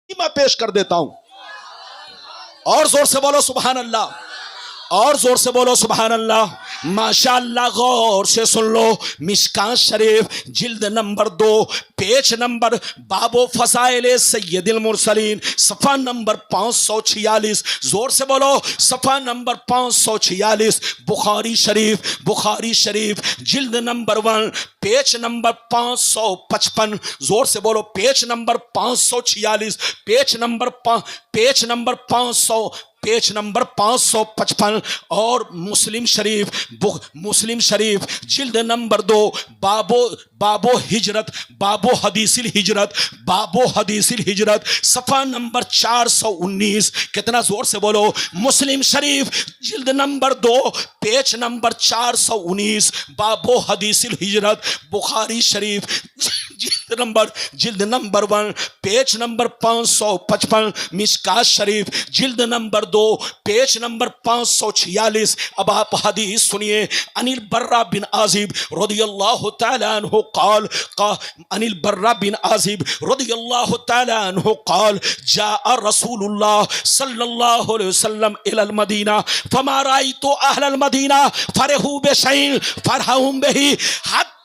मैं पेश कर देता हूं। और जोर से बोलो सुभान अल्लाह, और जोर से बोलो सुभान अल्लाह। माशाअल्लाह, गौर से सुन लो। मिशकात शरीफ जिल्द नंबर 2 पेज नंबर बाबो फसाइले सैयदुल मुरसलीन सफा नंबर 546। जोर से बोलो, सफा नंबर 546। बुखारी शरीफ जिल्द नंबर 1 पेज नंबर 555। जोर से बोलो, पेज नंबर 546, पेज नंबर 555 और मुस्लिम शरीफ जिल्द नंबर 2 बाबो हदीसिल हिजरत सफा नंबर 419। कितना जोर से बोलो, मुस्लिम शरीफ जिल्द नंबर 2 पेज नंबर 419 बाबो हदीसिल हिजरत। बुखारी शरीफ जिल्द नंबर 1 पेज नंबर 555। मिशकात शरीफ जिल्द नंबर 2 पेज नंबर 546। अब आप हदीस सुनिए। अनिल बर्रा बिन आजिब रदियल्लाहु तआला अन्हु क़ाल, अनिल बर्रा बिन आजिब रदियल्लाहु तआला अन्हु क़ाल, जाअ रसूलुल्लाह सल्लल्लाहु अलैहि वसल्लम इलल मदीना फमा रायतु अहलल मदीना फरहू बिशैइन फरहूम बिही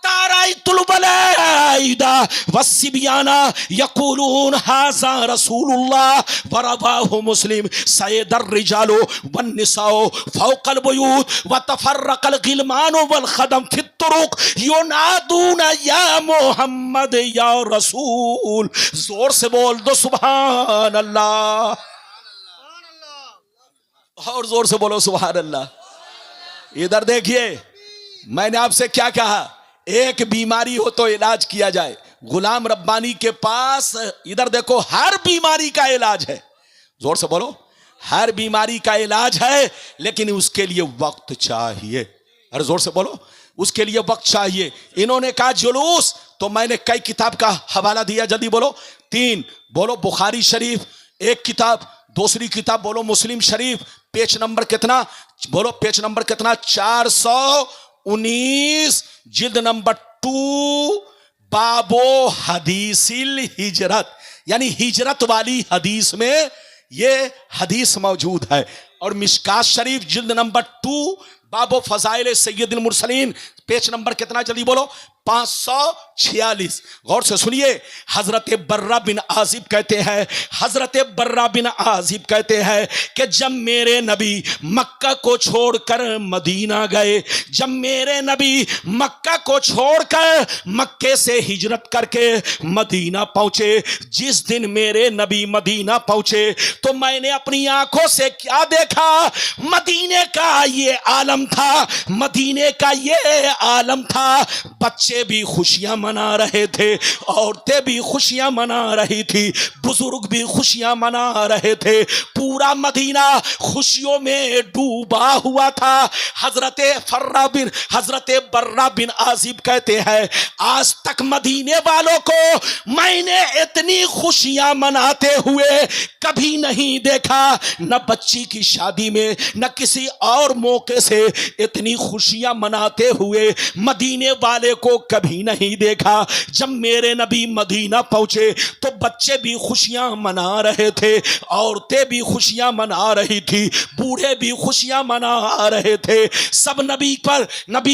ताराइतुल बलाइदा वस्सिबियाना यक़ूलून हाज़ा रसूलुल्लाह वरवाहु मुस्लिम सयदर रिजालु वन्निसाउ फौक़ल बुयूत व तफ़र्रक़ल गिलमानु वल ख़दम फ़ित तुरुक़ युनादूना या मोहम्मद या रसूल। जोर से बोल दो सुभान अल्लाह, और जोर से बोलो सुभान अल्लाह। इधर देखिए, मैंने आपसे क्या कहा, एक बीमारी हो तो इलाज किया जाए। गुलाम रब्बानी के पास इधर देखो हर बीमारी का इलाज है। जोर से बोलो, हर बीमारी का इलाज है, लेकिन उसके लिए वक्त चाहिए। अरे जोर से बोलो, उसके लिए वक्त चाहिए। इन्होंने कहा जुलूस, तो मैंने कई किताब का हवाला दिया। जल्दी बोलो, 3 बोलो। बुखारी शरीफ एक किताब, दूसरी किताब बोलो मुस्लिम शरीफ, पेज नंबर कितना बोलो, पेज नंबर कितना 419 जिल्द नंबर 2 बाबो हदीसिल हिजरत, यानी हिजरत वाली हदीस में ये हदीस मौजूद है। और मिशकात शरीफ जिल्द नंबर 2 बाबो फजाइल सैयदुल मुरसलीन पेज नंबर कितना, जल्दी बोलो 546। गौर से सुनिए। हजरत बर्रा बिन आजिब कहते हैं, हजरत बर्रा बिन आजिब कहते हैं कि जब मेरे नबी मक्का को छोड़कर मदीना गए, जब मेरे नबी मक्का को छोड़कर मक्के से हिजरत करके मदीना पहुंचे, जिस दिन मेरे नबी मदीना पहुंचे तो मैंने अपनी आंखों से क्या देखा, मदीने का ये आलम था, मदीने का ये आलम था। बच्चे भी खुशियां मना रहे थे, औरतें भी खुशियां मना रही थी, बुजुर्ग भी खुशियां मना रहे थे। पूरा मदीना खुशियों में डूबा हुआ था। हजरत बर्रा बिन आजिब कहते हैं, आज तक मदीने वालों को मैंने इतनी खुशियां मनाते हुए कभी नहीं देखा। न बच्ची की शादी में, न किसी और मौके से इतनी खुशियां मनाते हुए मदीने वाले को कभी नहीं देखा। जब मेरे नबी मदीना पहुंचे तो बच्चे भी खुशियां मना रहे थे, औरतें भी खुशियां मना रही थी, बूढ़े भी खुशियां मना रहे थे। सब नबी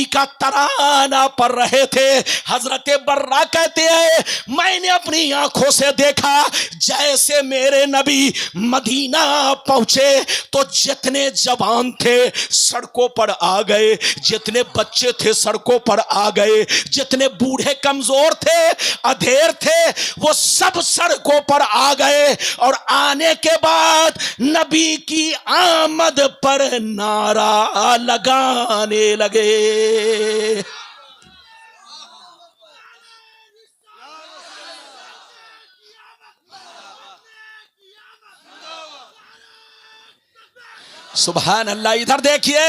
का तराना पढ़ रहे थे। हजरत बर्रा कहते हैं, मैंने अपनी आंखों से देखा जैसे मेरे नबी मदीना पहुंचे तो जितने जवान थे सड़कों पर आ गए, जितने बच्चे थे सड़कों पर आ गए, जितने बूढ़े कमजोर थे, अधेड़ थे, वो सब सड़कों पर आ गए। और आने के बाद नबी की आमद पर नारा लगाने लगे। सुभान अल्लाह। इधर देखिए,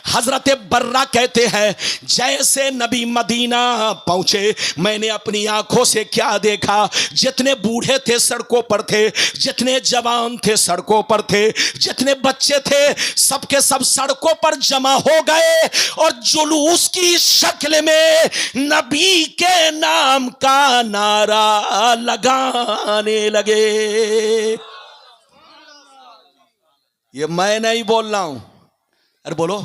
हजरत बर्रा कहते हैं जैसे नबी मदीना पहुंचे मैंने अपनी आंखों से क्या देखा, जितने बूढ़े थे सड़कों पर थे, जितने जवान थे सड़कों पर थे, जितने बच्चे थे सबके सब सड़कों पर जमा हो गए और जुलूस की शक्ल में नबी के नाम का नारा लगाने लगे। ये मैं नहीं बोल रहा हूं, अरे बोलो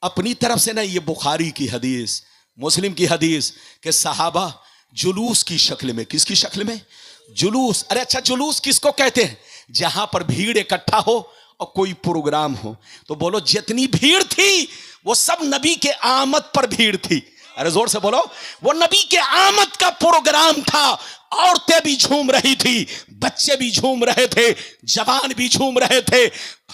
अपनी तरफ से नहीं, ये बुखारी की हदीस, मुस्लिम की हदीस के सहाबा जुलूस की शक्ल में, किसकी शक्ल में? जुलूस। अरे अच्छा, जुलूस किसको कहते हैं? जहां पर भीड़ इकट्ठा हो और कोई प्रोग्राम हो। तो बोलो जितनी भीड़ थी वो सब नबी के आमद पर भीड़ थी। अरे जोर से बोलो, वो नबी के आमद का प्रोग्राम था। औरतें भी झूम रही थी, बच्चे भी झूम रहे थे, जवान भी झूम रहे थे।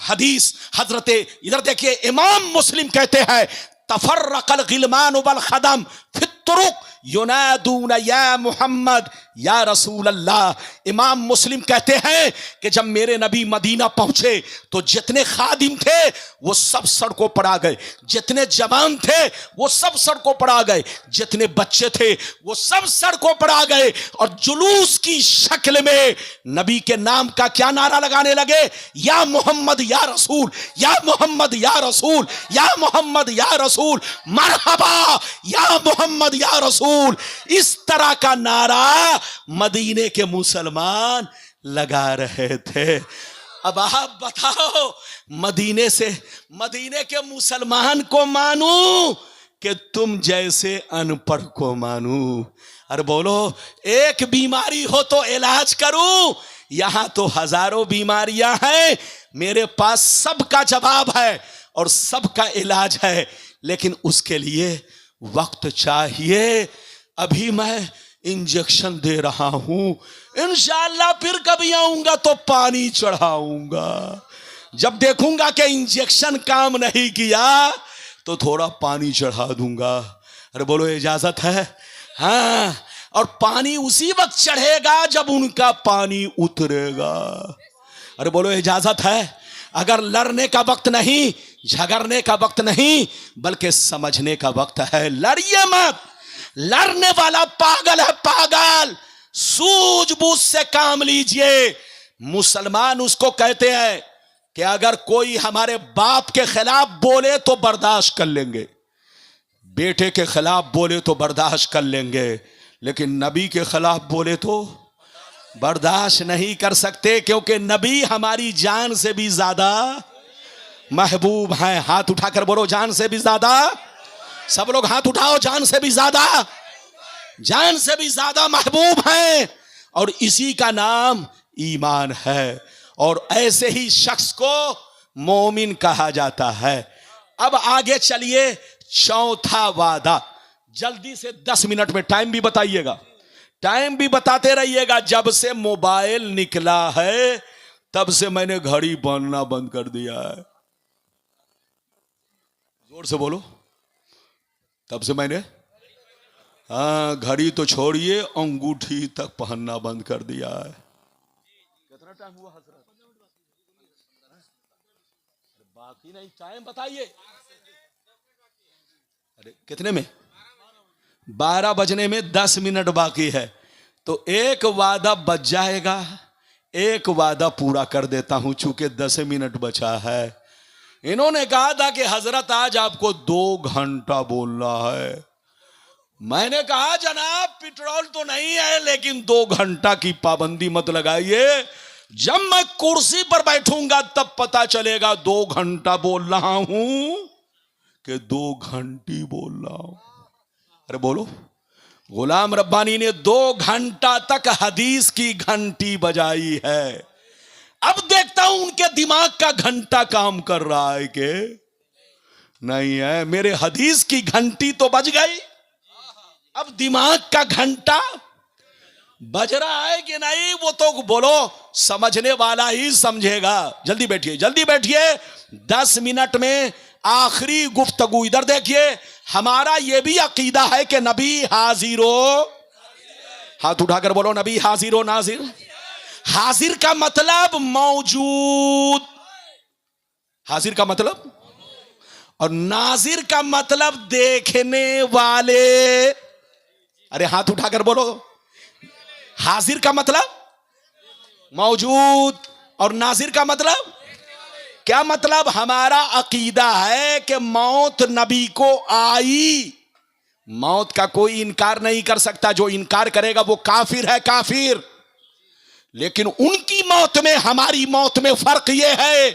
हदीस हजरते, इधर देखिए, इमाम मुस्लिम कहते हैं तफर्रकल गिलमान वल खदम फित तुरुक युनादून या मोहम्मद या रसूल अल्लाह। इमाम मुस्लिम कहते हैं कि जब मेरे नबी मदीना पहुंचे तो जितने खादिम थे वो सब सड़कों पर आ गए, जितने जवान थे वो सब सड़कों पर आ गए, जितने बच्चे थे वो सब सड़कों पर आ गए और जुलूस की शक्ल में नबी के नाम का क्या नारा लगाने लगे? या मोहम्मद या रसूल, या मोहम्मद या रसूल, या मोहम्मद या रसूल, मरहबा या मोहम्मद या रसूल। इस तरह का नारा मदीने के मुसलमान लगा रहे थे। अब आप बताओ, मदीने के मुसलमान को मानूं कि तुम जैसे अनपढ़ को मानूं? अरे बोलो, एक बीमारी हो तो इलाज करूं, यहां तो हजारों बीमारियां हैं, मेरे पास सबका जवाब है और सबका इलाज है, लेकिन उसके लिए वक्त चाहिए। अभी मैं इंजेक्शन दे रहा हूं, इंशाअल्लाह फिर कभी आऊंगा तो पानी चढ़ाऊंगा। जब देखूंगा कि इंजेक्शन काम नहीं किया तो थोड़ा पानी चढ़ा दूंगा। अरे बोलो इजाजत है? हाँ, और पानी उसी वक्त चढ़ेगा जब उनका पानी उतरेगा। अरे बोलो इजाजत है? अगर लड़ने का वक्त नहीं, झगड़ने का वक्त नहीं, बल्कि समझने का वक्त है। लड़िए मत, लड़ने वाला पागल है, पागल। सूझबूझ से काम लीजिए। मुसलमान उसको कहते हैं कि अगर कोई हमारे बाप के खिलाफ बोले तो बर्दाश्त कर लेंगे, बेटे के खिलाफ बोले तो बर्दाश्त कर लेंगे, लेकिन नबी के खिलाफ बोले तो बर्दाश्त नहीं कर सकते, क्योंकि नबी हमारी जान से भी ज्यादा महबूब हैं। हाथ उठाकर बोलो, जान से भी ज्यादा। सब लोग हाथ उठाओ, जान से भी ज्यादा, जान से भी ज्यादा महबूब हैं, और इसी का नाम ईमान है। और ऐसे ही शख्स को मोमिन कहा जाता है। अब आगे चलिए, चौथा वादा। जल्दी से 10 मिनट में, टाइम भी बताइएगा, टाइम भी बताते रहिएगा। जब से मोबाइल निकला है तब से मैंने घड़ी बनना बंद कर दिया है। जोर से बोलो, तब से मैंने, हाँ, घड़ी तो छोड़िए, अंगूठी तक पहनना बंद कर दिया है। कितना टाइम हुआ हजरत? बाकी नहीं, टाइम बताइए। अरे कितने में? 12 बजने में 10 मिनट बाकी है, तो एक वादा बच जाएगा। एक वादा पूरा कर देता हूं, चूंकि 10 मिनट बचा है। इन्होंने कहा था कि हजरत आज आपको 2 घंटा बोलना है। मैंने कहा जनाब पेट्रोल तो नहीं है, लेकिन 2 घंटा की पाबंदी मत लगाइए। जब मैं कुर्सी पर बैठूंगा तब पता चलेगा 2 घंटा बोल रहा हूं कि 2 घंटी बोल रहा हूं। अरे बोलो, गुलाम रब्बानी ने 2 घंटा तक हदीस की घंटी बजाई है। अब देखता हूं उनके दिमाग का घंटा काम कर रहा है कि नहीं है। मेरे हदीस की घंटी तो बज गई, अब दिमाग का घंटा बज रहा है कि नहीं, वो तो बोलो समझने वाला ही समझेगा। जल्दी बैठिए, जल्दी बैठिए। 10 मिनट में आखिरी गुफ्तगू। इधर देखिए, हमारा यह भी अकीदा है कि नबी हाजिर हो, हाथ उठाकर बोलो, नबी हाजिर हो नाजिर। हाजिर का मतलब मौजूद, हाजिर का मतलब, और नाजिर का मतलब देखने वाले। अरे हाथ उठाकर बोलो। हाजिर का मतलब मौजूद, और नाजिर का मतलब क्या मतलब? हमारा अकीदा है कि मौत नबी को आई, मौत का कोई इनकार नहीं कर सकता, जो इनकार करेगा वो काफिर है, काफिर। लेकिन उनकी मौत में हमारी मौत में फर्क यह है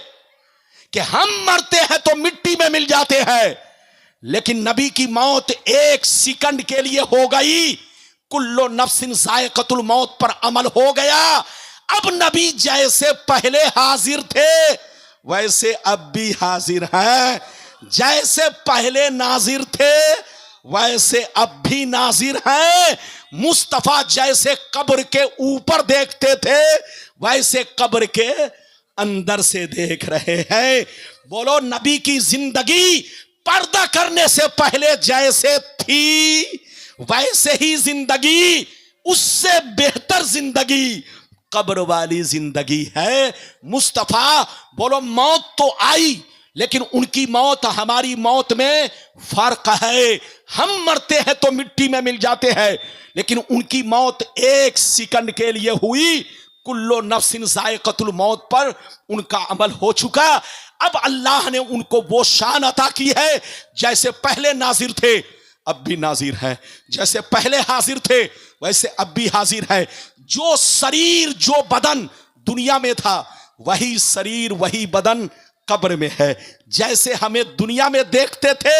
कि हम मरते हैं तो मिट्टी में मिल जाते हैं, लेकिन नबी की मौत एक सेकंड के लिए हो गई। कुल्लो नफ्सिन जायकतुल मौत पर अमल हो गया। अब नबी जैसे पहले हाजिर थे वैसे अब भी हाजिर हैं, जैसे पहले नाजिर थे वैसे अब भी नाजिर हैं। मुस्तफा जैसे कब्र के ऊपर देखते थे वैसे कब्र के अंदर से देख रहे हैं। बोलो, नबी की जिंदगी पर्दा करने से पहले जैसे थी वैसे ही जिंदगी, उससे बेहतर जिंदगी कब्र वाली जिंदगी है। मुस्तफा, बोलो, मौत तो आई लेकिन उनकी मौत हमारी मौत में फर्क है। हम मरते हैं तो मिट्टी में मिल जाते हैं, लेकिन उनकी मौत एक सेकंड के लिए हुई। कुल्लो नफ्सिन जायकतुल मौत पर उनका अमल हो चुका। अब अल्लाह ने उनको वो शान अता की है, जैसे पहले नाजिर थे अब भी नाजिर है, जैसे पहले हाजिर थे वैसे अब भी हाजिर है। जो शरीर, जो बदन दुनिया में था वही शरीर, वही बदन कब्र में है। जैसे हमें दुनिया में देखते थे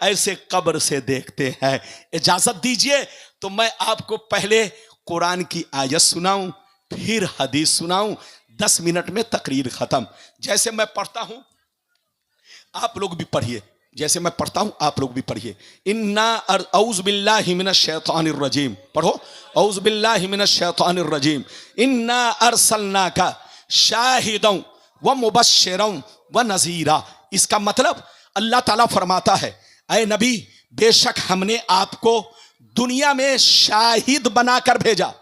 ऐसे कब्र से देखते हैं। इजाजत दीजिए तो मैं आपको पहले कुरान की आयत सुनाऊं, फिर हदीस सुनाऊं। 10 मिनट में तकरीर खत्म। जैसे मैं पढ़ता हूं आप लोग भी पढ़िए, जैसे मैं पढ़ता हूं आप लोग भी पढ़िए। इन्ना औज़ बिल्लाहि मिनश शैतानिर रजीम, पढ़ो। औज़ बिल्लाहि मिनश शैतानिर रजीम। इन्ना अरसलनाका शाहिदन व मुबश्शिरन व नज़ीरा। इसका मतलब अल्लाह ताला फरमाता है, ऐ नबी, बेशक हमने आपको दुनिया में शाहिद बनाकर भेजा,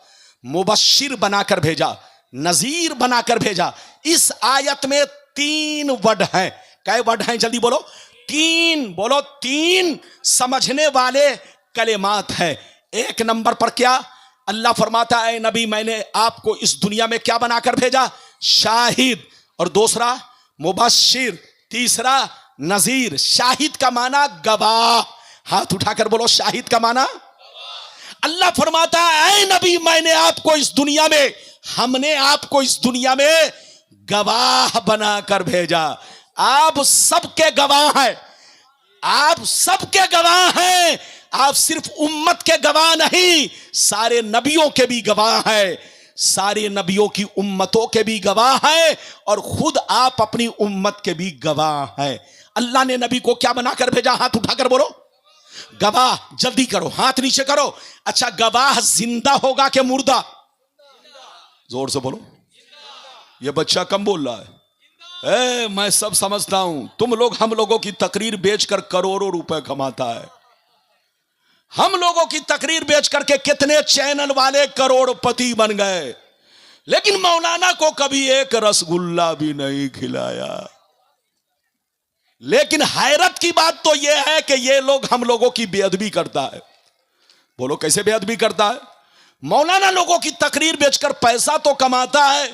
मुबश्शिर बनाकर भेजा, नज़ीर बनाकर भेजा। इस आयत में 3 वर्ड हैं। क्या वर्ड हैं? जल्दी बोलो। 3 बोलो। 3 समझने वाले कलेमात है। 1 नंबर पर क्या अल्लाह फरमाता है, नबी मैंने आपको इस दुनिया में क्या बनाकर भेजा? शाहिद। और दूसरा मुबश्शिर, तीसरा नजीर। शाहिद का माना गवाह। हाथ उठाकर बोलो, शाहिद का माना। अल्लाह फरमाता है, ऐ नबी मैंने आपको इस दुनिया में, हमने आपको इस दुनिया में गवाह बनाकर भेजा। आप सबके गवाह हैं, आप सबके गवाह हैं। आप सिर्फ उम्मत के गवाह नहीं, सारे नबियों के भी गवाह हैं, सारे नबियों की उम्मतों के भी गवाह हैं, और खुद आप अपनी उम्मत के भी गवाह हैं। अल्लाह ने नबी को क्या बनाकर भेजा? हाथ उठाकर बोलो, गवाह। जल्दी करो, हाथ नीचे करो। अच्छा, गवाह जिंदा होगा कि मुर्दा? जोर से बोलो। ये बच्चा कम बोल रहा है। मैं सब समझता हूं। तुम लोग हम लोगों की तकरीर बेचकर करोड़ों रुपए कमाता है। हम लोगों की तकरीर बेच करके कितने चैनल वाले करोड़पति बन गए, लेकिन मौलाना को कभी एक रसगुल्ला भी नहीं खिलाया। लेकिन हैरत की बात तो यह है कि ये लोग हम लोगों की बेअदबी करता है। बोलो, कैसे बेअदबी करता है? मौलाना लोगों की तकरीर बेचकर पैसा तो कमाता है,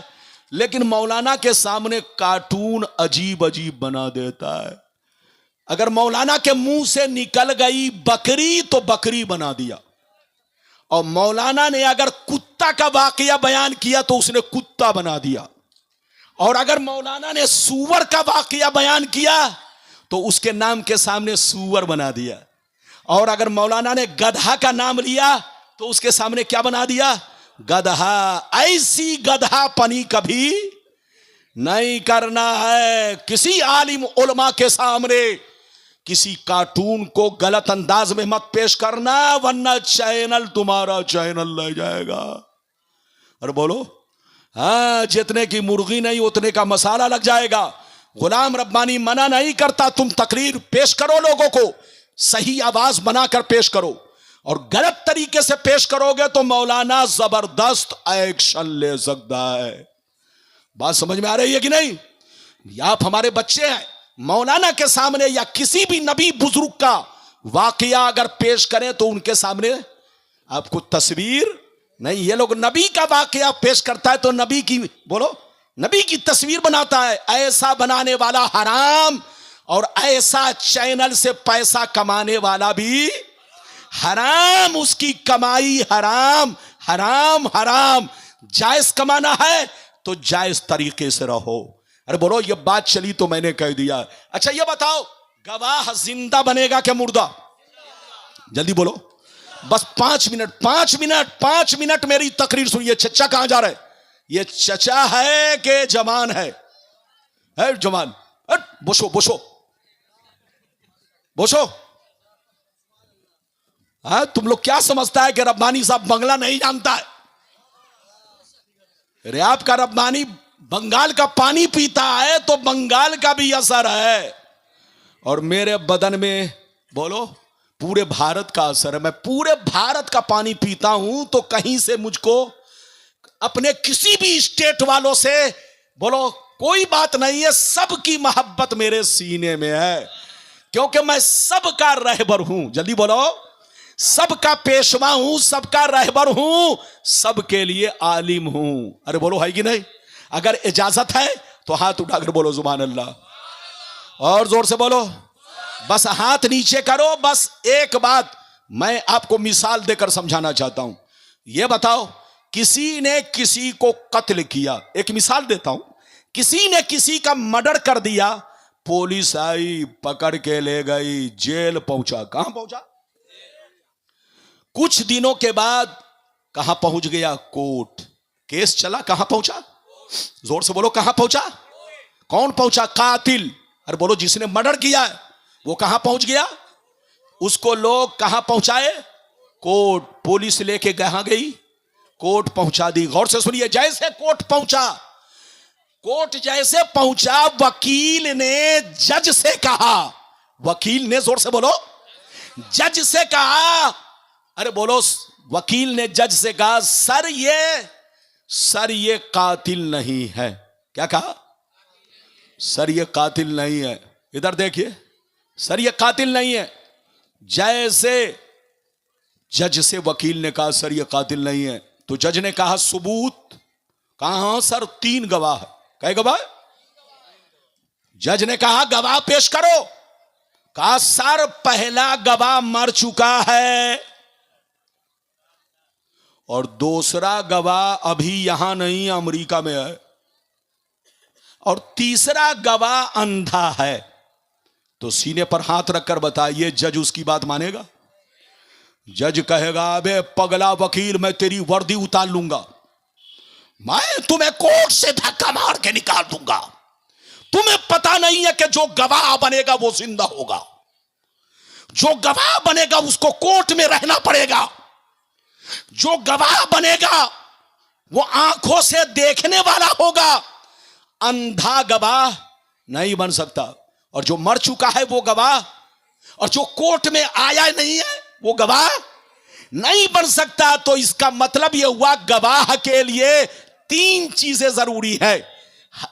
लेकिन मौलाना के सामने कार्टून अजीब अजीब बना देता है। अगर मौलाना के मुंह से निकल गई बकरी तो बकरी बना दिया, और मौलाना ने अगर कुत्ता का वाकया बयान किया तो उसने कुत्ता बना दिया, और अगर मौलाना ने सूअर का वाकया बयान किया तो उसके नाम के सामने सूअर बना दिया, और अगर मौलाना ने गधा का नाम लिया तो उसके सामने क्या बना दिया? गधा। ऐसी गधापनी कभी नहीं करना है। किसी आलिम उलमा के सामने किसी कार्टून को गलत अंदाज में मत पेश करना, वरना चैनल तुम्हारा चैनल ले जाएगा। और बोलो, हाँ, जितने की मुर्गी नहीं उतने का मसाला लग जाएगा। गुलाम रब्बानी मना नहीं करता, तुम तकरीर पेश करो, लोगों को सही आवाज बनाकर पेश करो, और गलत तरीके से पेश करोगे तो मौलाना जबरदस्त एक्शन ले सकता है। बात समझ में आ रही है कि नहीं? आप हमारे बच्चे हैं, मौलाना के सामने या किसी भी नबी बुजुर्ग का वाकया अगर पेश करें तो उनके सामने आपको तस्वीर नहीं, ये लोग नबी का वाकया पेश करता है तो नबी की, बोलो, नबी की तस्वीर बनाता है। ऐसा बनाने वाला हराम, और ऐसा चैनल से पैसा कमाने वाला भी हराम, उसकी कमाई हराम हराम हराम। जायज कमाना है तो जायज तरीके से रहो। अरे बोलो, ये बात चली तो मैंने कह दिया। अच्छा ये बताओ, गवाह जिंदा बनेगा क्या मुर्दा? जल्दी बोलो, बस 5 मिनट 5 मिनट 5 मिनट मेरी तकरीर सुनिए। चचा कहां जा रहे? ये चचा है कि जवान है जवान? बोशो बोशो बोशो। हाँ, तुम लोग क्या समझता है कि रब्बानी साहब बंगला नहीं जानता है? अरे आपका रब्बानी बंगाल का पानी पीता है तो बंगाल का भी असर है, और मेरे बदन में, बोलो, पूरे भारत का असर है। मैं पूरे भारत का पानी पीता हूं तो कहीं से मुझको अपने किसी भी स्टेट वालों से, बोलो, कोई बात नहीं है। सबकी मोहब्बत मेरे सीने में है, क्योंकि मैं सबका रहबर हूं। जल्दी बोलो, सबका पेशवा हूं, सबका रहबर हूं, सबके लिए आलिम हूं। अरे बोलो, है कि नहीं? अगर इजाजत है तो हाथ उठाकर बोलो सुभान अल्लाह, और जोर से बोलो। बस हाथ नीचे करो। बस एक बात मैं आपको मिसाल देकर समझाना चाहता हूं। यह बताओ, किसी ने किसी को कत्ल किया, एक मिसाल देता हूं, किसी ने किसी का मर्डर कर दिया, पुलिस आई, पकड़ के ले गई, जेल पहुंचा। कहां पहुंचा? कुछ दिनों के बाद कहां पहुंच गया? कोर्ट। केस चला, कहां पहुंचा? जोर से बोलो, कहां पहुंचा? कौन पहुंचा? कातिल। अरे बोलो, जिसने मर्डर किया है वो कहां पहुंच गया? उसको लोग कहां पहुंचाए? कोर्ट। पुलिस लेके कहां गई? कोर्ट पहुंचा दी। गौर से सुनिए, जैसे कोर्ट पहुंचा, कोर्ट जैसे पहुंचा, वकील ने जज से कहा, वकील ने, जोर से बोलो, जज से कहा, अरे बोलो, वकील ने जज से कहा, सर ये कातिल नहीं है। क्या कहा? सर ये कातिल नहीं है। इधर देखिए, सर ये कातिल नहीं है। जैसे जज से वकील ने कहा सर ये कातिल नहीं है, तो जज ने कहा सबूत। कहा सर 3 गवाह। कई गवाह? जज ने कहा गवाह पेश करो। कहा सर पहला गवाह मर चुका है, और दूसरा गवाह अभी यहां नहीं, अमेरिका में है, और तीसरा गवाह अंधा है। तो सीने पर हाथ रखकर बताइए, जज उसकी बात मानेगा? जज कहेगा अबे पगला वकील, मैं तेरी वर्दी उतार लूंगा, मैं तुम्हें कोर्ट से धक्का मार के निकाल दूंगा। तुम्हें पता नहीं है कि जो गवाह बनेगा वो जिंदा होगा, जो गवाह बनेगा उसको कोर्ट में रहना पड़ेगा, जो गवाह बनेगा वो आंखों से देखने वाला होगा। अंधा गवाह नहीं बन सकता, और जो मर चुका है वो गवाह, और जो कोर्ट में आया नहीं है वो गवाह नहीं बन सकता। तो इसका मतलब यह हुआ, गवाह के लिए 3 चीजें जरूरी है।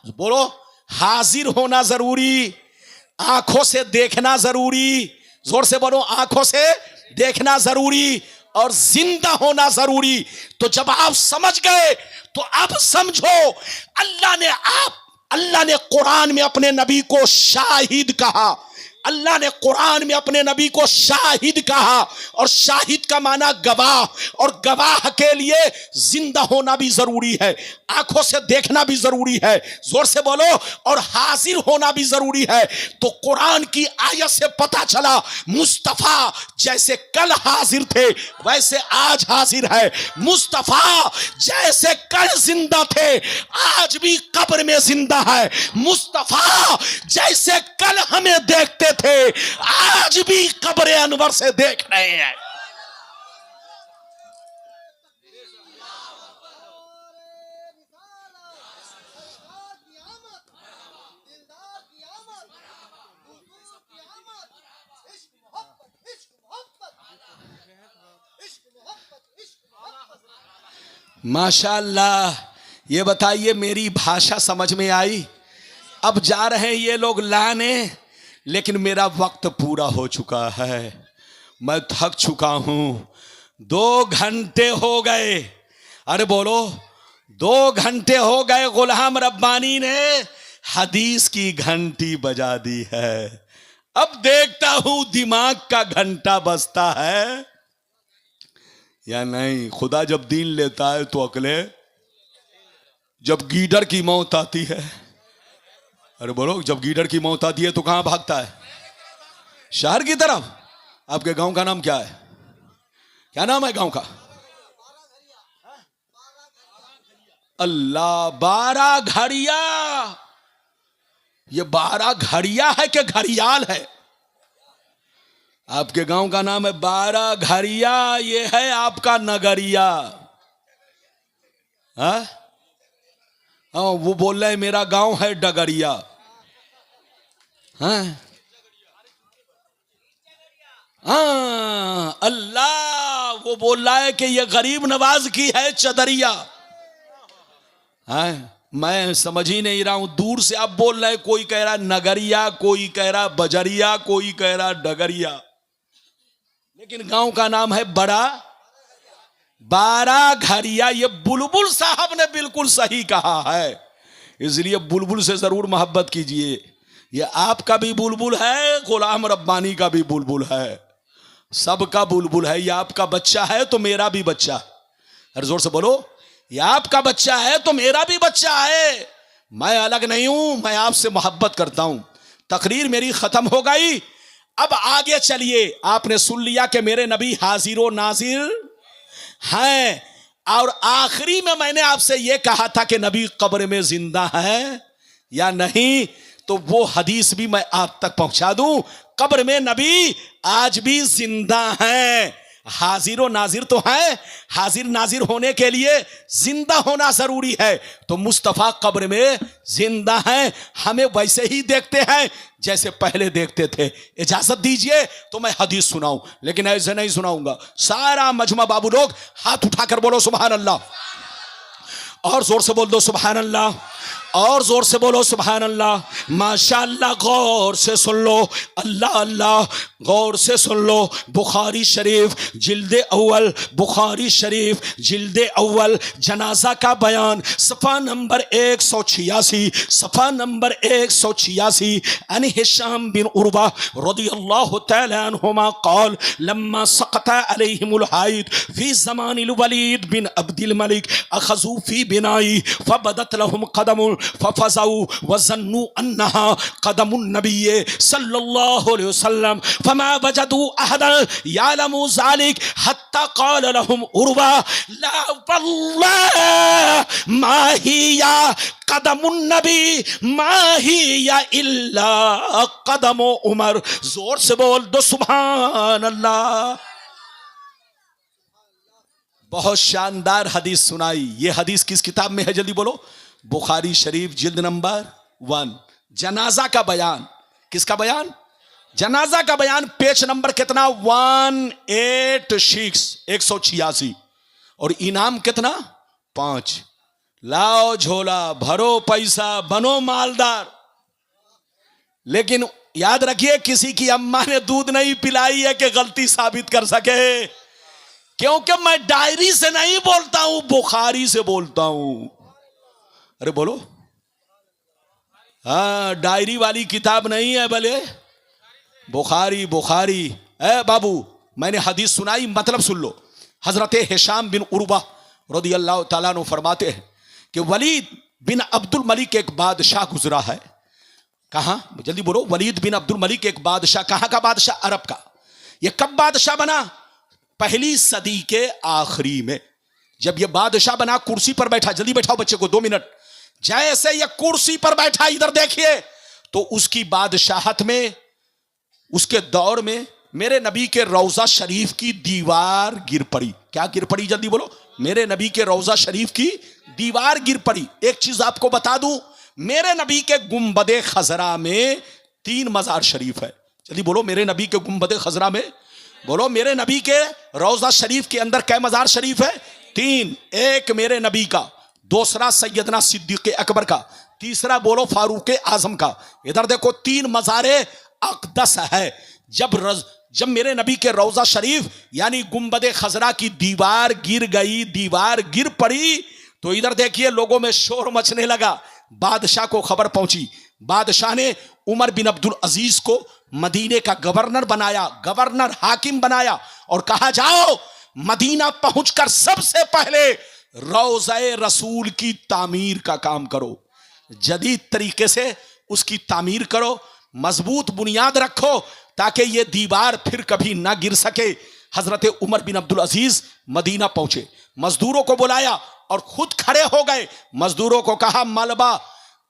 बोलो, हाजिर होना जरूरी, आंखों से देखना जरूरी, जोर से बोलो, आंखों से देखना जरूरी, और जिंदा होना जरूरी। तो जब आप समझ गए तो अब समझो, अल्लाह ने कुरान में अपने नबी को शाहिद कहा। अल्लाह ने कुरान में अपने नबी को शाहिद कहा, और शाहिद का माना गवाह, और गवाह के लिए जिंदा होना भी जरूरी है, आंखों से देखना भी जरूरी है, जोर से बोलो, और हाजिर होना भी जरूरी है। तो कुरान की आयत से पता चला, मुस्तफा जैसे कल हाजिर थे वैसे आज हाजिर है। मुस्तफा जैसे कल जिंदा थे आज भी कब्र में जिंदा है। मुस्तफा जैसे कल हमें देखते थे आज भी कब्र अनवर से देख रहे हैं। माशाअल्लाह। ये बताइए मेरी भाषा समझ में आई? अब जा रहे हैं ये लोग लाने, लेकिन मेरा वक्त पूरा हो चुका है, मैं थक चुका हूं। 2 घंटे हो गए, अरे बोलो 2 घंटे हो गए, गुलाम रब्बानी ने हदीस की घंटी बजा दी है। अब देखता हूं दिमाग का घंटा बजता है या नहीं। खुदा जब दीन लेता है तो अकले, जब गीडर की मौत आती है, अरे बोलो जब गीडर की मौत आती है तो कहां भागता है? शहर की तरफ। आपके गांव का नाम क्या है? क्या नाम है गांव का? अल्लाह, 12 घड़िया। ये 12 घड़िया है कि घड़ियाल है? आपके गांव का नाम है 12 घड़िया, ये है आपका नगरिया। हाँ, वो बोल रहे हैं मेरा गांव है डगरिया। हाँ हाँ, अल्लाह, वो बोल रहा है कि ये गरीब नवाज की है चदरिया। हाँ, मैं समझ ही नहीं रहा हूं, दूर से आप बोल रहे हैं, कोई कह रहा नगरिया, कोई कह रहा बजरिया, कोई कह रहा डगरिया, लेकिन गांव का नाम है बड़ा 12 घड़िया। ये बुलबुल साहब ने बिल्कुल सही कहा है, इसलिए बुलबुल से जरूर मोहब्बत कीजिए। ये आपका भी बुलबुल है, गुलाम रब्बानी का भी बुलबुल है, सबका बुलबुल है। ये आपका बच्चा है तो मेरा भी बच्चा है। अरे जोर से बोलो, ये आपका बच्चा है तो मेरा भी बच्चा है। मैं अलग नहीं हूं, मैं आपसे मोहब्बत करता हूं। तकरीर मेरी खत्म हो गई, अब आगे चलिए। आपने सुन लिया कि मेरे नबी हाजिर नाजिर हैं, और आखिरी में मैंने आपसे यह कहा था कि नबी कब्र में जिंदा है या नहीं, तो वो हदीस भी मैं आप तक पहुंचा दूं। कब्र में नबी आज भी जिंदा हैं। हाजिर और नाजिर तो है, हाजिर नाजिर होने के लिए जिंदा होना जरूरी है, तो मुस्तफा कब्र में जिंदा हैं। हमें वैसे ही देखते हैं जैसे पहले देखते थे। इजाजत दीजिए तो मैं हदीस सुनाऊं, लेकिन ऐसे नहीं सुनाऊंगा। सारा मजमा बाबू लोग हाथ उठाकर बोलो सुभान अल्लाह, और जोर से बोल दो सुभान अल्लाह, और जोर से बोलो सुभान अल्लाह। माशाअल्लाह, गौर से सुन लो, अल्लाह अल्लाह, गौर से सुन लो। बुखारी शरीफ जिल्दे अव्वल, बुखारी शरीफ जिल्दे अव्वल, जनाजा का बयान, सफ़ा नंबर 186, सफ़ा नंबर 186। अन हिशाम बिन उर्वा रदियल्लाहु तआला अन्हुमा क़ाल लम्मा सक़त अलैहिमुल हाइद फी ज़मानिल वलीद बिन अब्दिल मलिक अख़ज़ू फी बिनाई फबदत लहुम क़दमुन फफज़ऊ वज़न्नु अन्नहा क़दमुन नबिय्य सल्लल्लाहु अलैहि वसल्लम फमा वजदू अहदन यालमु ज़ालिक हत्ता क़ाल लहुम उर्वा ला वल्लाह मा हिया क़दमुन नबी मा हिया इल्ला क़दमु उमर। जोर से बोल दो सुभान अल्लाह। बहुत शानदार हदीस सुनाई। ये हदीस किस किताब में है? जल्दी बोलो। बुखारी शरीफ जिल्द नंबर 1, जनाजा का बयान। किसका बयान? जनाजा का बयान। पेज नंबर कितना? 186, 186। और इनाम कितना? 5। लाओ झोला, भरो पैसा, बनो मालदार। लेकिन याद रखिए, किसी की अम्मा ने दूध नहीं पिलाई है कि गलती साबित कर सके, क्योंकि मैं डायरी से नहीं बोलता हूं, बुखारी से बोलता हूं। अरे बोलो, हाँ, डायरी वाली किताब नहीं है, भले बुखारी। बुखारी बाबू, मैंने हदीस सुनाई, मतलब सुन लो। हजरत हिशाम बिन उर्वा रदियल्लाहु ताला अन्हु फरमाते हैं कि वलीद बिन अब्दुल मलिक एक बादशाह गुजरा है। कहां? जल्दी बोलो। वलीद बिन अब्दुल मलिक एक बादशाह। कहां का बादशाह? अरब का। यह कब बादशाह बना? पहली सदी के आखिरी में। जब यह बादशाह बना, कुर्सी पर बैठा, जल्दी बैठाओ बच्चे को, 2 मिनट। जैसे यह कुर्सी पर बैठा, इधर देखिए, तो उसकी बादशाहत में, उसके दौर में मेरे नबी के रौजा शरीफ की दीवार गिर पड़ी। क्या गिर पड़ी? जल्दी बोलो। मेरे नबी के रौजा शरीफ की दीवार गिर पड़ी। एक चीज आपको बता दूं, मेरे नबी के गुंबदे खजरा में 3 मजार शरीफ है। जल्दी बोलो। मेरे नबी के गुंबदे खजरा में, बोलो, मेरे नबी के रौजा शरीफ के अंदर कै मजार शरीफ है? 3। एक मेरे नबी का, दूसरा सैयदना सिद्दीक़ अकबर का, तीसरा बोलो फारूक आजम का। इधर देखो 3 मज़ारे अक़दस है। जब मेरे नबी के रौजा शरीफ यानी गुंबद खजरा की दीवार गिर गई, दीवार गिर पड़ी, तो इधर देखिए लोगों में शोर मचने लगा। बादशाह को खबर पहुंची। बादशाह ने उमर बिन अब्दुल अजीज को मदीने का गवर्नर बनाया, गवर्नर हाकिम बनाया और कहा जाओ मदीना पहुंचकर सबसे पहले रौज़े रसूल की तामीर का काम करो, जदीद तरीके से उसकी तामीर करो, मजबूत बुनियाद रखो ताकि ये दीवार फिर कभी ना गिर सके। हजरत उमर बिन अब्दुल अजीज मदीना पहुंचे, मजदूरों को बुलाया और खुद खड़े हो गए। मजदूरों को कहा मलबा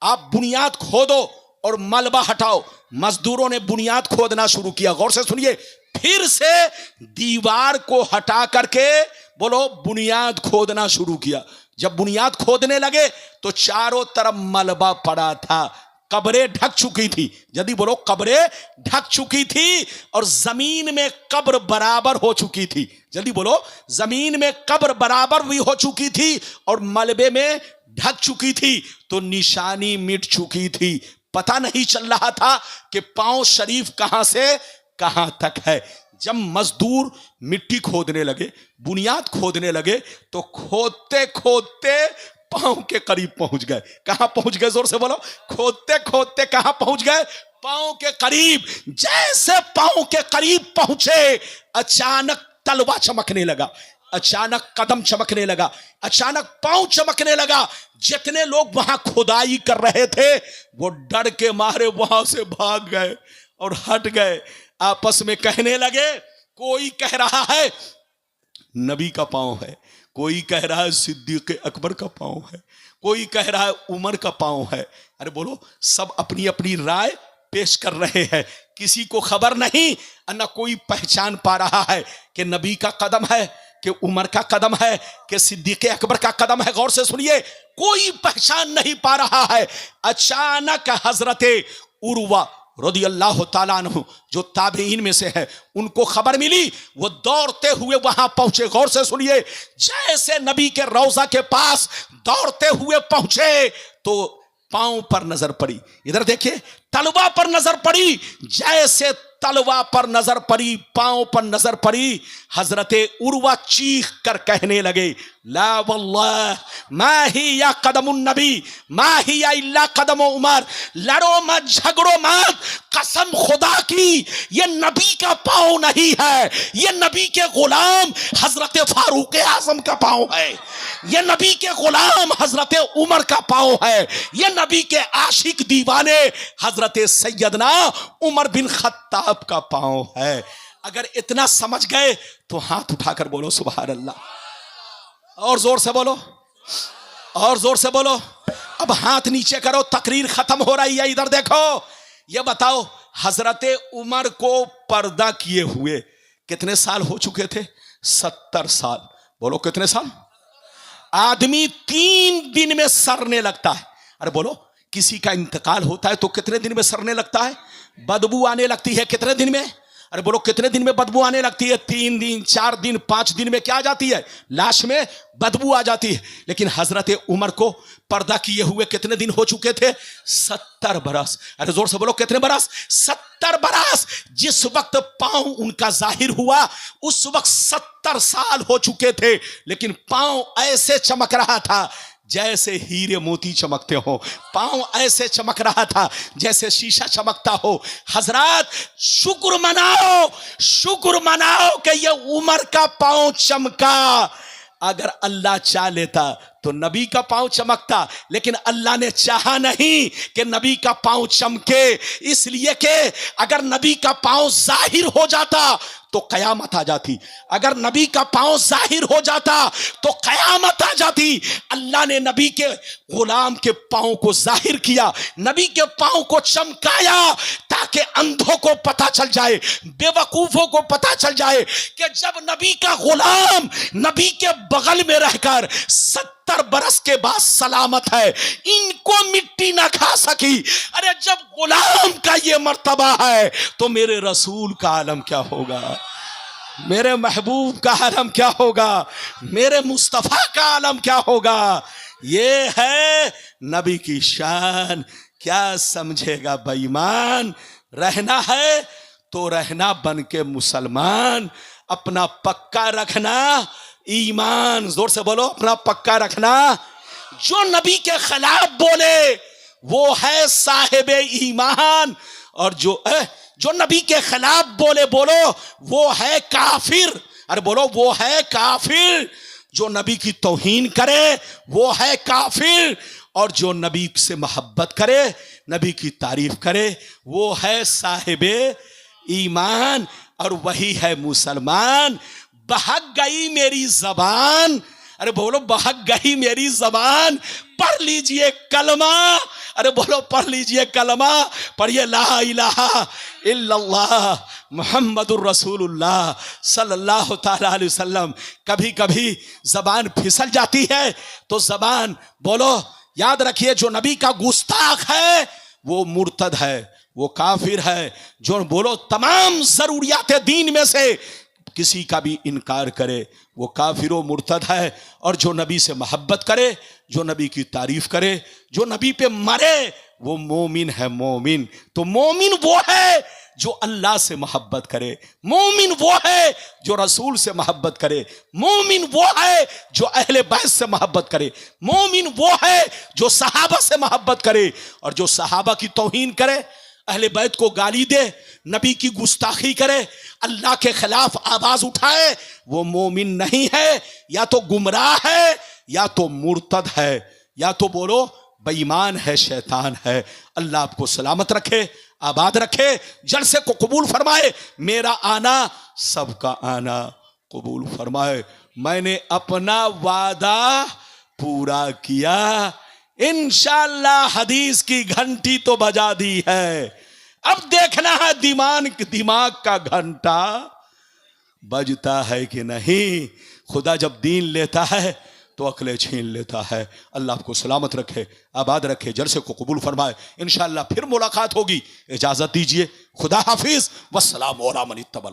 आप बुनियाद खोदो और मलबा हटाओ। मजदूरों ने बुनियाद खोदना शुरू किया। गौर से सुनिए, फिर से दीवार को हटा करके बोलो बुनियाद खोदना शुरू किया। जब बुनियाद खोदने लगे तो चारों तरफ मलबा पड़ा था, कब्रें ढक चुकी थी। यदि बोलो कब्रें ढक चुकी थी और जमीन में कब्र बराबर हो चुकी थी। जल्दी बोलो जमीन में कब्र बराबर भी हो चुकी थी और मलबे में ढक चुकी थी, तो निशानी मिट चुकी थी। पता नहीं चल रहा था कि पांव शरीफ कहां से कहां तक है। जब मजदूर मिट्टी खोदने लगे, बुनियाद खोदने लगे, तो खोदते खोदते पांव के करीब पहुंच गए। कहां पहुंच गए? जोर से बोलो। खोदते खोदते कहां पहुंच गए? पांव के करीब। जैसे पांव के करीब पहुंचे, अचानक तलवा चमकने लगा, अचानक कदम चमकने लगा, अचानक पांव चमकने लगा। जितने लोग वहां खुदाई कर रहे थे वो डर के मारे वहां से भाग गए और हट गए। आपस में कहने लगे, कोई कह रहा है नबी का पांव है, कोई कह रहा है सिद्दीक अकबर का पांव है, कोई कह रहा है उमर का पांव है। अरे बोलो, सब अपनी अपनी राय पेश कर रहे हैं। किसी को खबर नहीं, न कोई पहचान पा रहा है कि नबी का कदम है, कि उमर का कदम है, कि सिद्दीक अकबर का कदम है। गौर से सुनिए, कोई पहचान नहीं पा रहा है। अचानक हजरते उर्वा रज़ी अल्लाह ताला अन्हु, जो ताबीइन में से है, उनको खबर मिली। वो दौड़ते हुए वहां पहुंचे। गौर से सुनिए, जैसे नबी के रौजा के पास दौड़ते हुए पहुंचे तो पांव पर नजर पड़ी। इधर देखिए, तलवा पर नजर पड़ी। जैसे तलवा पर नजर पड़ी, पांव पर नजर पड़ी, हजरते उर्वा चीख कर कहने लगे, ला वल्लाह मा ही या कदमुन नबी मा ही या इल्ला कदम उमर। लड़ो मत, झगड़ो मत, कसम खुदा की ये नबी का पांव नहीं है, ये नबी के गुलाम हजरत फारूक आजम का पांव है, ये नबी के गुलाम हजरत उमर का पांव है, ये नबी के आशिक दीवाने हजरत सैयदना उमर बिन खत्ताब का पांव है। अगर इतना समझ गए तो हाथ उठाकर बोलो सुभान अल्लाह। और जोर से बोलो, और जोर से बोलो। अब हाथ नीचे करो, तकरीर खत्म हो रही है। इधर देखो, ये बताओ हजरत उमर को पर्दा किए हुए कितने साल हो चुके थे? 70 साल। बोलो कितने साल? आदमी 3 दिन में सड़ने लगता है। अरे बोलो, किसी का इंतकाल होता है तो कितने दिन में सड़ने लगता है? बदबू आने लगती है कितने दिन में? अरे बोलो कितने दिन में बदबू आने लगती है? 3 दिन, 4 दिन, 5 दिन में क्या आ जाती है? लाश में बदबू आ जाती है। लेकिन हजरत उमर को पर्दा किए हुए कितने दिन हो चुके थे? 70 बरस। अरे जोर से बोलो, कितने बरस? 70 बरस। जिस वक्त पांव उनका जाहिर हुआ उस वक्त 70 साल हो चुके थे, लेकिन पांव ऐसे चमक रहा था जैसे हीरे मोती चमकते हो। पांव ऐसे चमक रहा था जैसे शीशा चमकता हो। हजरत शुक्र मनाओ, शुक्र मनाओ कि ये उमर का पांव चमका। अगर अल्लाह चाह लेता तो नबी का पांव चमकता, लेकिन अल्लाह ने चाहा नहीं कि नबी का पांव चमके, इसलिए कि अगर नबी का पांव जाहिर हो जाता तो कयामत आ जाती। अगर नबी का पांव जाहिर हो जाता तो कयामत आ जाती। अल्लाह ने नबी के गुलाम के पांव को जाहिर किया, नबी के पांव को चमकाया, ताकि अंधों को पता चल जाए, बेवकूफों को पता चल जाए कि जब नबी का गुलाम नबी के बगल में रहकर 70 बरस के बाद सलामत है, इनको मिट्टी ना खा सकी। अरे जब गुलाम का ये मर्तबा है तो मेरे रसूल का आलम क्या होगा? मेरे महबूब का आलम क्या होगा? मेरे मुस्तफा का आलम क्या होगा? ये है नबी की शान। क्या समझेगा बेईमान? रहना है तो रहना बन के मुसलमान, अपना पक्का रखना ईमान। जोर से बोलो, अपना पक्का रखना। जो नबी के खिलाफ बोले वो है साहिब ईमान, और जो नबी के खिलाफ बोले, बोलो वो है काफिर। अरे बोलो, वो है काफिर। जो नबी की तौहीन करे वो है काफिर, और जो नबी से मोहब्बत करे, नबी की तारीफ करे, वो है साहिबे ईमान, और वही है मुसलमान। बहक गई मेरी जबान, अरे बोलो बहक गई मेरी जबान, पढ़ लीजिए कलमा। अरे बोलो पढ़ लीजिए कलमा, पढ़िए ला इलाहा इल्लल्लाह मुहम्मदुर रसूलुल्लाह सल्लल्लाहु ताला अलैहि वसल्लम। कभी कभी जबान फिसल जाती है तो जबान बोलो, याद रखिए जो नबी का गुस्ताख है वो मुर्तद है, वो काफिर है। जो बोलो तमाम जरूरियात दीन में से किसी का भी इनकार करे वो काफिर व मुर्तद है, और जो नबी से मोहब्बत करे, जो नबी की तारीफ करे, जो नबी पे मरे, वो मोमिन है। मोमिन तो मोमिन वो है जो अल्लाह से मोहब्बत करे, मोमिन वो है जो रसूल से मोहब्बत करे, मोमिन वो है जो अहले बैत से मोहब्बत करे, मोमिन वो है जो सहाबा से मोहब्बत करे, और जो सहाबा की तौहीन करे, अहले बैत को गाली दे, नबी की गुस्ताखी करे, अल्लाह के खिलाफ आवाज उठाए, वो मोमिन नहीं है। या तो गुमराह है, या तो मुर्तद है, या तो बोलो बेईमान है, शैतान है। अल्लाह आपको सलामत रखे, आबाद रखे, जलसे को कबूल फरमाए। मेरा आना सबका आना कबूल फरमाए। मैंने अपना वादा पूरा किया, इंशाअल्लाह हदीस की घंटी तो बजा दी है। अब देखना है दिमाग का घंटा बजता है कि नहीं। खुदा जब दीन लेता है तो अकले छीन लेता है। अल्लाह आपको सलामत रखे, आबाद रखे, जलसे को कबूल फरमाए। इंशाअल्लाह फिर मुलाकात होगी। इजाजत दीजिए, खुदा हाफिज, वस्सलाम अला मन इत्तबअ।